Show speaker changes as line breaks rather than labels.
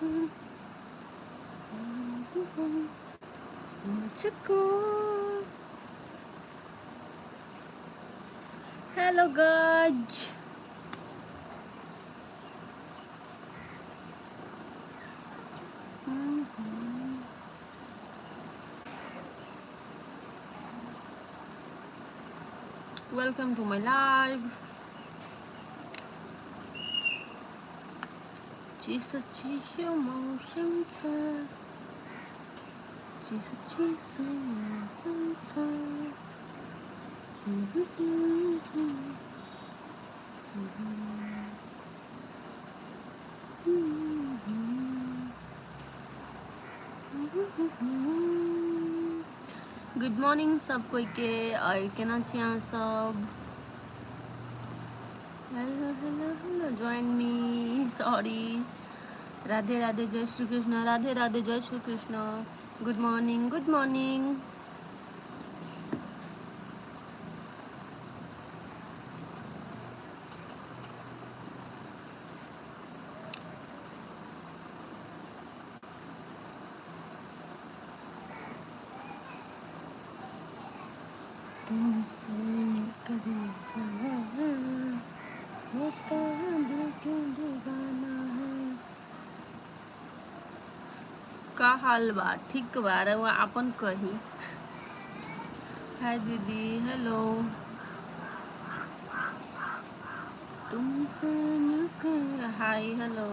मुझको hello guys, welcome to my लाइव।其实只有梦相册，其实只剩我相册。गुड morning सब कोई के, और केना छी अहाँ सब? Hello hello hello, join me. Sorry. Radhe Radhe, जय श्री कृष्ण। राधे राधे, जय Shri Krishna. Good morning, good morning. तुमसे होता है दिल क्यों दीवाना है। का हाल बा? ठीक बा? रउआ आपन कही। हाय दीदी, हेलो। तुमसे मिलकर, हाय हेलो।